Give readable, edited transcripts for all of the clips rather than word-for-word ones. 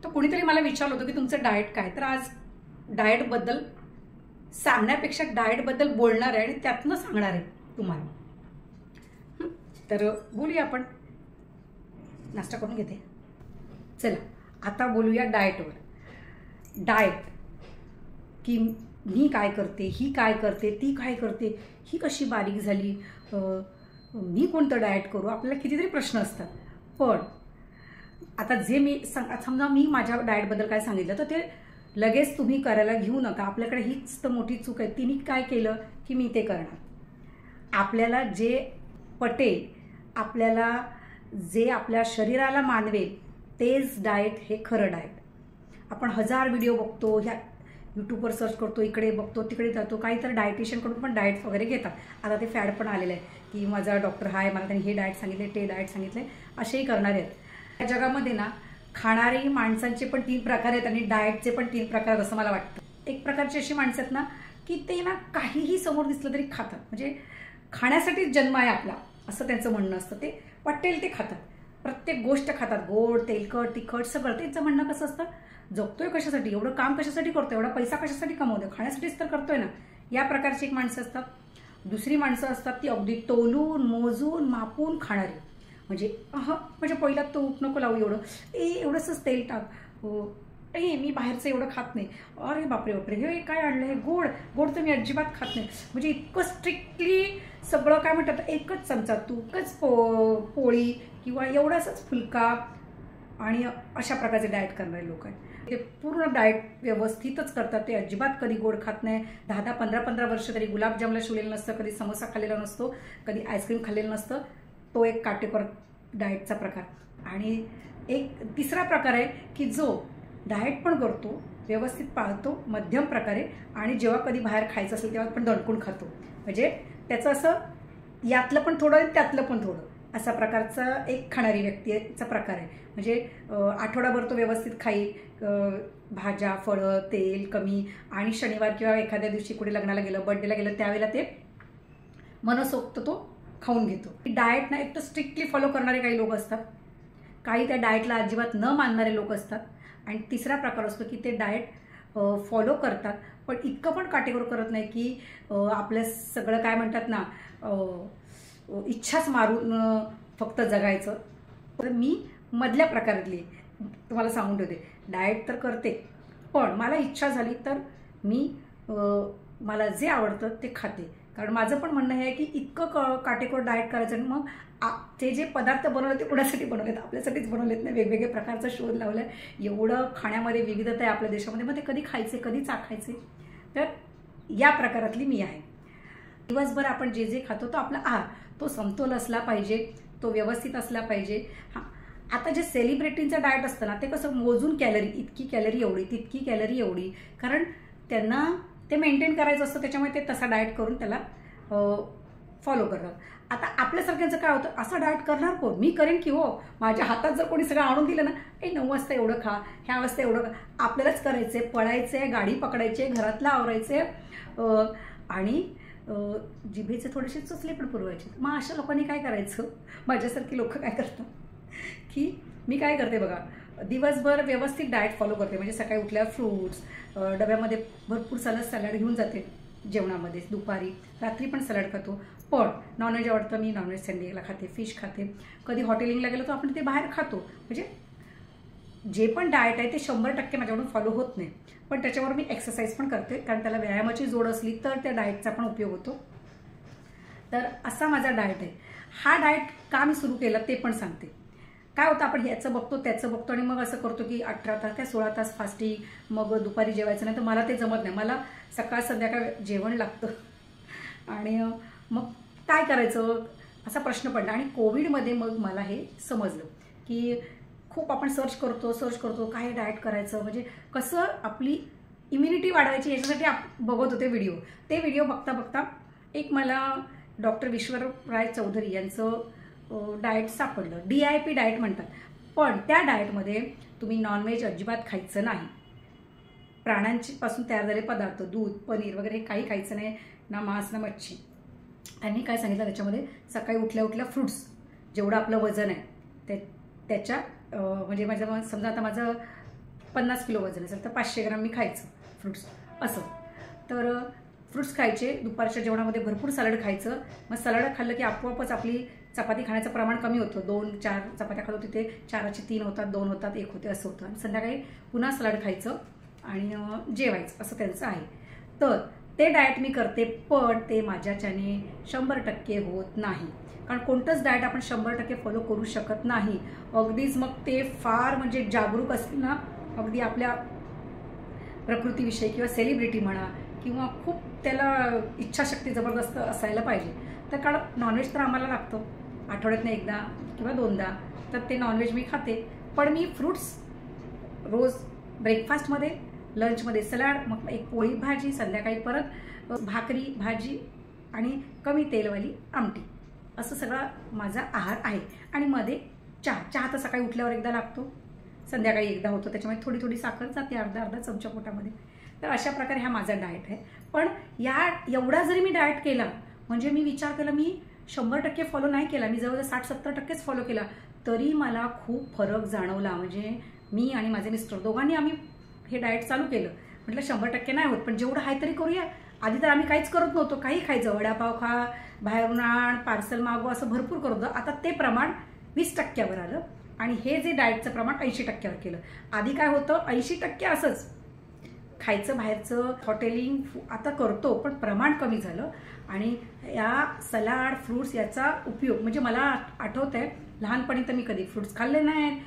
तर कुणीतरी मला विचारलं होतं की तुमचं डाएट काय, तर आज डाएटबद्दल सांगण्यापेक्षा डाएटबद्दल बोलणार आहे आणि त्यातनं सांगणार आहे तुम्हाला. तर बोलूया आपण. नाश्ता करून घेते. चला आता बोलूया डाएटवर. डाएट की मी काय करते, ही काय करते, ती काय करते, ही कशी बारीक झाली, मी कोणतं डाएट करू, आपल्याला कितीतरी प्रश्न असतात. पण आता जे मी समजा मी माझ्या डाएटबद्दल काय सांगितलं तर ते लगेच तुम्ही करायला घेऊ नका. आपल्याकडे हीच तर मोठी चूक आहे. तिने काय केलं की मी ते करणार. आपल्याला जे पटेल, आपल्याला जे आपल्या शरीराला मानवेल तेच डाएट हे खरं डाएट. आपण 1000 व्हिडिओ बघतो, ह्या यूट्यूबवर सर्च करतो, इकडे बघतो, तिकडे जातो, काही तर डायटिशियनकडून पण डाएट वगैरे घेतात. आता ते फॅड पण आलेलं आहे की माझा डॉक्टर हा आहे, मला त्यांनी हे डाएट सांगितले, ते डाएट सांगितले, असेही करणारे आहेत. या जगामध्ये ना खाणारी माणसांचे पण 3 प्रकार आहेत आणि डाएटचे पण 3 प्रकार आहेत असं मला वाटतं. एक प्रकारची अशी माणसं आहेत ना की ते ना काहीही समोर दिसलं तरी खातात, म्हणजे खाण्यासाठीच जन्म आहे आपला असं त्यांचं म्हणणं असतं. ते पटेल ते खातात, प्रत्येक गोष्ट खातात, गोड, तेलकट, तिखट सगळं. त्यांचं म्हणणं कसं असतं, जगतोय कशासाठी, एवढं काम कशासाठी करतोय, एवढा पैसा कशासाठी कमवतोय, खाण्यासाठीच तर करतोय ना. या प्रकारची एक माणसं असतात. दुसरी माणसं असतात ती अगदी तोलून मोजून मापून खाणारी, म्हणजे पहिला तूप नको लावू, एवढंच तेल टाक, मी बाहेरचं एवढं खात नाही, अरे बापरे बापरे हे काय आणलं, हे गोड गोड तर मी अजिबात खात नाही, म्हणजे इतकं स्ट्रिक्टली सगळं काय म्हणतात, एकच चमचा तूप, एकच पोळी किंवा एवढाच फुलका, आणि अशा प्रकारचे डाएट करणारे लोक आहेत. ते पूर्ण डाएट व्यवस्थितच करतात. ते अजिबात कधी गोड खात नाही. 10-10, 15-15 वर्ष तरी गुलाबजामला शिवलेलं नसतं, कधी समोसा खाल्लेला नसतो, कधी आईस्क्रीम खाल्लेलं नसतं. तो एक काटेकोर डाएटचा प्रकार. आणि एक तिसरा प्रकार आहे की जो डाएट पण करतो, व्यवस्थित पाळतो, मध्यम प्रकारे, आणि जेव्हा कधी बाहेर खायचं असेल तेव्हा पण दणकून खातो. म्हणजे त्याचं असं यातलं पण थोडं त्यातलं पण थोडं असा प्रकारचा एक खाणारी व्यक्तीचा प्रकार आहे. म्हणजे आठवडाभर तो व्यवस्थित खाईल, भाज्या, फळं, तेल कमी, आणि शनिवार किंवा एखाद्या दिवशी कुठे लग्नाला गेलं, बर्थडेला गेलं त्यावेळेला ते मनसोक्त तो खाऊन घेतो. डाएट ना एक तर स्ट्रिक्टली फॉलो करणारे काही लोक असतात, काही त्या डाएटला अजिबात न मानणारे लोक असतात, आणि तिसरा प्रकार असतो की ते डाएट फॉलो करतात पण इतकं पण काटेकोर करत नाही की आपलं सगळं काय म्हणतात ना इच्छाच मारून फक्त जगायचं. तर मी मधल्या प्रकारातली तुम्हाला सांगून ठेवते. डाएट तर करते, पण मला इच्छा झाली तर मी मला जे आवडतं ते खाते. कारण माझं पण म्हणणं हे आहे की इतकं काटेकोर डाएट करायचं, आणि मग ते जे पदार्थ बनवले ते कुणासाठी बनवलेत, आपल्यासाठीच बनवलेत ना. वेगवेगळे प्रकारचा शोध लावला आहे, एवढं खाण्यामध्ये विविधता आहे आपल्या देशामध्ये, मग ते कधी खायचे कधी चाखायचे. तर या प्रकारातली मी आहे. दिवसभर आपण जे जे खातो तो आपला आहार तो समतोल असला पाहिजे, तो व्यवस्थित असला पाहिजे. हां, आता जे सेलिब्रिटींचं डाएट असतं ना ते कसं मोजून कॅलरी, इतकी कॅलरी एवढी, तितकी कॅलरी एवढी, कारण त्यांना ते मेंटेन करायचं असतं, त्याच्यामुळे ते तसा डाएट करून त्याला फॉलो करतात. आता आपल्यासारख्यांचं काय होतं, असा डाएट करणार कोण, मी करेन की हो, माझ्या हातात जर कोणी सगळं आणून दिलं ना, 9 वाजता एवढं खा, ह्या वाजता एवढं खा, आपल्यालाच करायचे, पळायचे, गाडी पकडायचे, घरातलं आवरायचे, आणि जिभेचे थोडेसे चुचले पण पुरवायचे. मग अशा लोकांनी काय करायचं, माझ्यासारखी लोक काय करतात की मी काय करते बघा, दिवसभर व्यवस्थित डाएट फॉलो करते. म्हणजे सकाळी उठल्यावर फ्रूट्स, डब्यामध्ये भरपूर सॅलड घेऊन जाते जेवणामध्ये, दुपारी रात्री पण सॅलड खातो. पण नॉनव्हेज आवडतं, मी नॉनव्हेज संडेला खाते, फिश खाते, कधी हॉटेलिंगला गेलो तर आपण ते बाहेर खातो. म्हणजे जे पण डाएट आहे ते 100% माझ्याकडून फॉलो होत नाही, पण त्याच्यावर मी एक्सरसाइज पण करते, कारण त्याला व्यायामाची जोड असली तर त्या डाएटचा पण उपयोग होतो. तर असा माझा डाएट आहे. हा डाएट का मी सुरू केला ते पण सांगते. काय होतं, आपण ह्याचं बघतो त्याचं बघतो आणि मग असं करतो की 18 तास त्या 16 तास फास्टिंग, मग दुपारी जेवायचं नाही, तर मला ते जमत नाही. मला सकाळ संध्याकाळ जेवण लागतं, आणि मग काय करायचं असा प्रश्न पडला. आणि कोविडमध्ये मग मला हे समजलं की खूप आपण सर्च करतो काय डाएट करायचं, म्हणजे कसं आपली इम्युनिटी वाढवायची याच्यासाठी बघत होते व्हिडिओ. ते व्हिडिओ बघता बघता एक मला डॉक्टर विश्वराय चौधरी यांचं डाएट सापडलं. DIP डाएट म्हणतात. पण त्या डाएटमध्ये तुम्ही नॉनव्हेज अजिबात खायचं नाही, प्राण्यांपासून तयार झालेले पदार्थ, दूध, पनीर वगैरे काही खायचं नाही, ना मांस ना मच्छी. त्यांनी काय सांगितलं त्याच्यामध्ये, सकाळी उठल्या उठल्या फ्रूट्स, जेवढं आपलं वजन आहे त्याच्या म्हणजे समजा आता माझं 50 किलो वजन असेल तर 500 ग्राम मी खायचं फ्रूट्स असं. तर फ्रूट्स खायचे, दुपारच्या जेवणामध्ये भरपूर सलाड खायचं. मग सलाड खाल्लं की आपोआपच आपली चपाती खाण्याचं प्रमाण कमी होतं. 2-4 चपात्या खात होते ते 4चे 3 होतात, 2 होतात, 1 होते असं होतं. आणि संध्याकाळी पुन्हा सलाड खायचं आणि जेवायचं असं त्यांचं आहे. तर ते डाएट मी करते, पण ते माझ्याच्याने 100% होत नाही. कारण कोणतंच डाएट आपण 100% फॉलो करू शकत नाही. अगदीच मग ते फार म्हणजे जागरूक असतील ना, अगदी आपल्या प्रकृतीविषयी किंवा सेलिब्रिटी म्हणा, किंवा खूप त्याला इच्छाशक्ती जबरदस्त असायला पाहिजे. तर कारण नॉनव्हेज तर आम्हाला लागतं आठवड्यातनं एकदा किंवा 2दा, तर ते नॉनव्हेज मी खाते. पण मी फ्रूट्स रोज ब्रेकफास्टमध्ये, लंचमध्ये सलाड, मग एक पोळी भाजी, संध्याकाळी परत भाकरी भाजी आणि कमी तेलवाली आमटी, असं सगळा माझा आहार आहे. आणि मध्ये चहा तर सकाळी उठल्यावर एकदा लागतो, संध्याकाळी एकदा होतो. त्याच्यामुळे थोडी थोडी साखर जाते, अर्धा चमचा पोटामध्ये. तर अशा प्रकारे हा माझा डाएट आहे. पण एवढा जरी मी डाएट केला, म्हणजे मी विचार केला मी 100% फॉलो नाही केला, मी जवळजवळ 60-70%च फॉलो केला, तरी मला खूप फरक जाणवला. म्हणजे मी आणि माझे मिस्टर दोघांनी आम्ही हे डाएट चालू केलं. म्हटलं 100% नाही होत, पण जेवढं आहे तरी करूया. आधी तर आम्ही काहीच करत नव्हतो, काही खायचं, वडापाव खा, बाहेरून आण, पार्सल मागव, असं भरपूर करत होतं. आता ते प्रमाण 20%वर आलं आणि हे जे डाएटचं प्रमाण 80%वर केलं. आधी काय होतं, 80% असंच खायचं बाहेरचं, हॉटेलिंग आता करतो, पण प्रमाण कमी झालं. आणि या सलाड फ्रूट्स याचा उपयोग, म्हणजे मला आठवत आहे लहानपणी तर मी कधी फ्रूट्स खाल्ले नाहीत,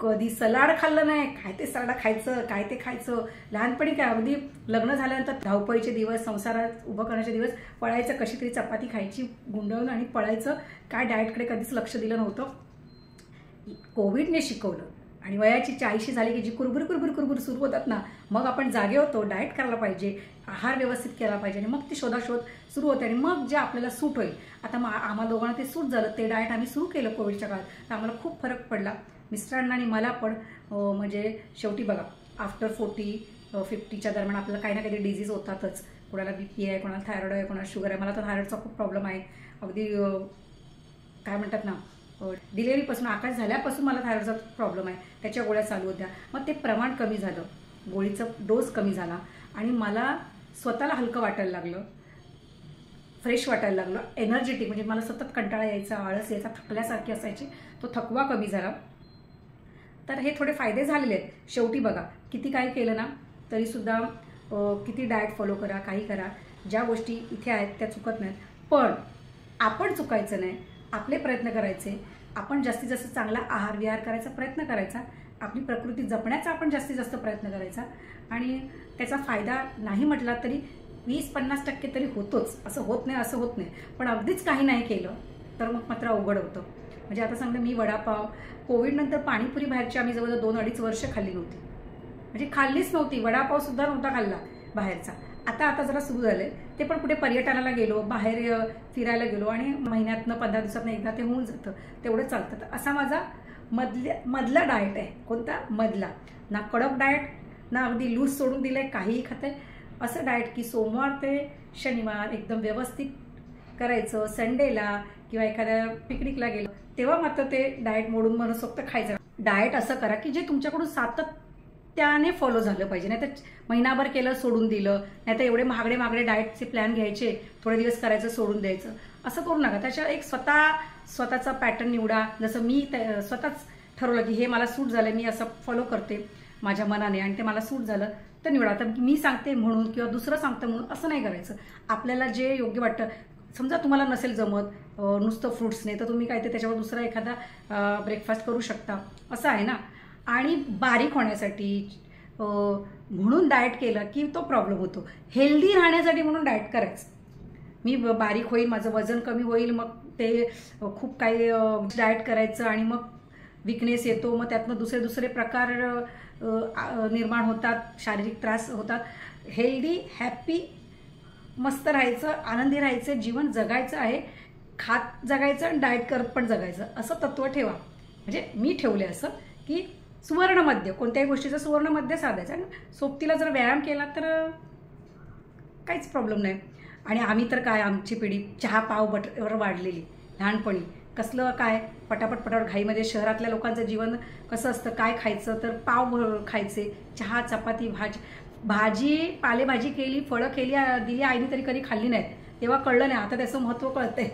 कधी सलाड खाल्लं नाही. काय ते सलाड खायचं, काय ते खायचं. लहानपणी काय अगदी लग्न झाल्यानंतर धावपळीचे दिवस, संसारात उभं करण्याचे दिवस, पळायचं, कशी तरी चपाती खायची गुंडळून आणि पळायचं. काय डाएटकडे कधीच लक्ष दिलं नव्हतं. कोविडने शिकवलं. आणि वयाची 40 झाली की जी कुरबुर सुरू होतात ना, मग आपण जागे होतो, डाएट करायला पाहिजे, आहार व्यवस्थित केला पाहिजे, आणि मग ती शोधाशोध सुरू होते. आणि मग जे आपल्याला सूट होईल, आता आम्हाला दोघांना ते सूट झालं, ते डाएट आम्ही सुरू केलं कोविडच्या काळात. तर आम्हाला खूप फरक पडला, मिस्टरांना आणि मला पण. म्हणजे शेवटी बघा, आफ्टर 40-50च्या दरम्यान आपल्याला काही ना काही डिझीज होतातच. कोणाला BP आहे, कोणाला थायरॉइड आहे, कोणाला शुगर आहे. मला तर थायरॉइडचा खूप प्रॉब्लेम आहे. अगदी काय म्हणतात ना, डिलिव्हरीपासून, आकाश झाल्यापासून मला थायरॉइडचा प्रॉब्लेम आहे. त्याच्या गोळ्या चालू होत्या. मग ते प्रमाण कमी झालं, गोळीचा डोस कमी झाला आणि मला स्वतःला हलकं वाटायला लागलं, फ्रेश वाटायला लागलं, एनर्जेटिक. म्हणजे मला सतत कंटाळा यायचा, आळस यायचा, थकल्यासारखी असायची, तो थकवा कमी झाला. तर हे थोडे फायदे झालेले आहेत. शेवटी बघा, किती काही केलं ना तरीसुद्धा, किती डाएट फॉलो करा, काही करा, ज्या गोष्टी इथे आहेत त्या चुकत नाहीत. पण आपण चुकायचं नाही, आपले प्रयत्न करायचे. आपण जास्तीत जास्त चांगला आहार विहार करायचा प्रयत्न करायचा, आपली प्रकृती जपण्याचा आपण जास्तीत जास्त प्रयत्न करायचा. आणि त्याचा फायदा नाही म्हटला तरी 20-50% तरी होतोच. असं होत नाही असं होत नाही, पण अगदीच काही नाही केलं तर मग मात्र अवघड होतं. म्हणजे आता सांगते, मी वडापाव, कोविडनंतर पाणीपुरी बाहेरची आम्ही जवळजवळ 2-2.5 वर्ष खाल्ली नव्हती. म्हणजे खाल्लीच नव्हती, वडापावसुद्धा नव्हता खाल्ला बाहेरचा. आता जरा सुरू झालंय ते, पण कुठे पर्यटनाला गेलो, बाहेर फिरायला गेलो आणि महिन्यातनं 15 दिवसातनं एकदा ते होऊन जातं, तेवढं चालतं. तर असा माझा मधला डाएट आहे. कोणता? मधला. ना कडक डाएट, ना अगदी लूज सोडून दिलंय, काहीही खाते, असं डाएट की सोमवार ते शनिवार एकदम व्यवस्थित करायचं. संडेला किंवा एखाद्या पिकनिकला गेलो तेव्हा मात्र ते डाएट मोडून मनसोक्त खायचं. डाएट असं करा की जे तुमच्याकडून सातत्याने फॉलो झालं पाहिजे. नाही तर महिनाभर केलं, सोडून दिलं, नाही तर एवढे महागडे डाएटचे प्लॅन घ्यायचे, थोडे दिवस करायचं, सोडून द्यायचं, असं करू नका. त्याच्या एक स्वतःचा पॅटर्न निवडा. जसं मी स्वतःच ठरवलं की हे मला सूट झालं, मी असं फॉलो करते माझ्या मनाने आणि ते मला सूट झालं तर निवडा. तर मी सांगते म्हणून किंवा दुसरं सांगतं म्हणून असं नाही करायचं. आपल्याला जे योग्य वाटतं, समजा तुम्हाला नसेल जमत नुसतं फ्रूट्सने, तर तुम्ही काय ते त्याच्यावर दुसरा एखादा ब्रेकफास्ट करू शकता, असं आहे ना. आणि बारीक होण्यासाठी म्हणून डाएट केलं की तो प्रॉब्लेम होतो. हेल्दी राहण्यासाठी म्हणून डाएट करायचं. मी बारीक होईल, माझं वजन कमी होईल, मग ते खूप काही डाएट करायचं आणि मग विकनेस येतो, मग त्यातनं दुसरे प्रकार निर्माण होतात, शारीरिक त्रास होतात. हेल्दी, हॅप्पी, मस्त राहायचं, आनंदी राहायचं, जीवन जगायचं आहे. खात जगायचं आणि डाएट करत पण जगायचं, असं तत्त्व ठेवा. म्हणजे मी ठेवले असं की सुवर्णमध्य, कोणत्याही गोष्टीचं सुवर्णमध्य साधायचं. आणि सोबतीला जर व्यायाम केला तर काहीच प्रॉब्लेम नाही. आणि आम्ही तर काय, आमची पिढी चहा पाव बटरवर वाढलेली. लहानपणी कसलं काय पटापट घाईमध्ये शहरातल्या लोकांचं जीवन कसं असतं, काय खायचं तर पाव खायचे, चहा चपाती भाजी पालेभाजी केली, फळं केली दिली आईने तरी कधी खाल्ली नाहीत, तेव्हा कळलं नाही, आता त्याचं महत्त्व कळतंय.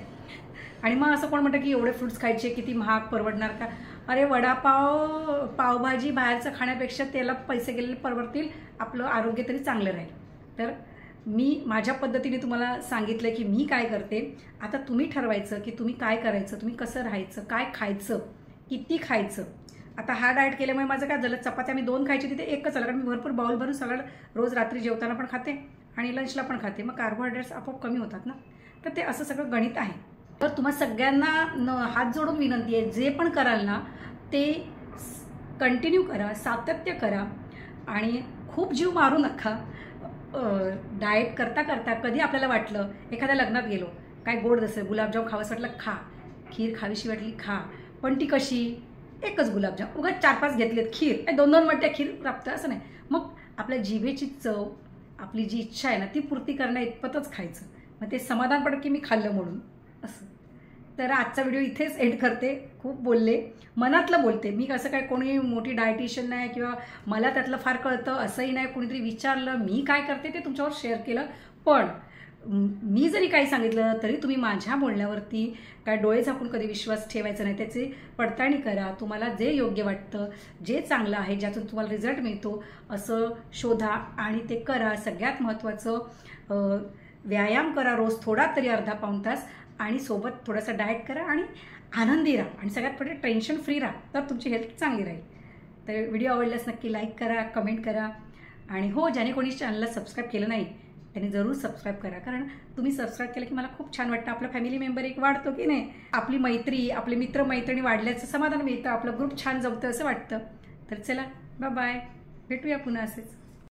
आणि मग असं कोण म्हणतं की एवढे फ्रूट्स खायचे, किती महाग, परवडणार का? अरे वडापाव पावभाजी बाहेरचं खाण्यापेक्षा त्याला पैसे गेलेले परवडतील, आपलं आरोग्य तरी चांगलं राहील. तर मी माझ्या पद्धतीने तुम्हाला सांगितलं की मी काय करते. आता तुम्ही ठरवायचं की तुम्ही काय करायचं, तुम्ही कसं राहायचं, काय खायचं, किती खायचं. आता हा डाएट केल्यामुळे माझं काय झालं, चपात्या मी 2 खायची तिथे 1च आलं, कारण मी भरपूर बाउल भरून सगळं रोज रात्री जेवताना पण खाते आणि लंचला पण खाते, मग कार्बोहायड्रेट्स आपोआप कमी होतात ना. तर ते असं सगळं गणित आहे. तर तुम्हा सगळ्यांना हात जोडून विनंती आहे, जे पण कराल ना ते कंटिन्यू करा, सातत्य करा आणि खूप जीव मारू नका. डाएट करता करता कधी आपल्याला वाटलं, एखाद्या लग्नात गेलो, काय गोड जसं गुलाबजाम खावंसं वाटलं खा, खीर खावीशी वाटली खा, पण ती कशी, एकच गुलाबजाम, उगाच 4-5 घेतलेत, खीर 2-2 वाट्या खीर प्राप्त असं नाही. मग आपल्या जिभेची चव, आपली जी इच्छा आहे ना ती पूर्ती करण्या इतपतच खायचं, मग ते समाधान पडतं की मी खाल्लं म्हणून असं. तर आजचा व्हिडिओ इथेच एंड करते. खूप बोलले, मनातलं बोलते मी, कसं काय कोणी मोठी डायटिशियन नाही किंवा मला त्यातलं फार कळतं असंही नाही, कोणीतरी विचारलं मी काय करते ते तुमच्यावर शेअर केलं. पण मी जरी काही सांगितलं तरी तुम्ही माझ्या बोलण्यावरती काय डोळे झाकून कधी विश्वास ठेवायचा नाही, त्याची पडताळणी करा. तुम्हाला जे योग्य वाटतं, जे चांगलं आहे, ज्यातून तुम्हाला रिझल्ट मिळतो असं शोधा आणि ते करा. सगळ्यात महत्त्वाचं व्यायाम करा, रोज थोडा तरी अर्धा पाऊण तास, आणि सोबत थोडासा डाएट करा आणि आनंदी राहा आणि सगळ्यात पुढे टेन्शन फ्री राहा, तर तुमची हेल्थ चांगली राहील. तर व्हिडिओ आवडल्यास नक्की लाईक करा, कमेंट करा आणि हो, ज्याने कोणी चॅनलला सबस्क्राईब केलं नाही त्यांनी जरूर सबस्क्राईब करा, कारण तुम्ही सबस्क्राईब केलं की मला खूप छान वाटतं. आपला फॅमिली मेंबर एक वाढतो की नाही, आपली मैत्री, आपले मित्रमैत्रिणी वाढल्याचं समाधान मिळतं, आपलं ग्रुप छान जमतं असं वाटतं. तर चला बाय बाय, भेटूया पुन्हा असेच.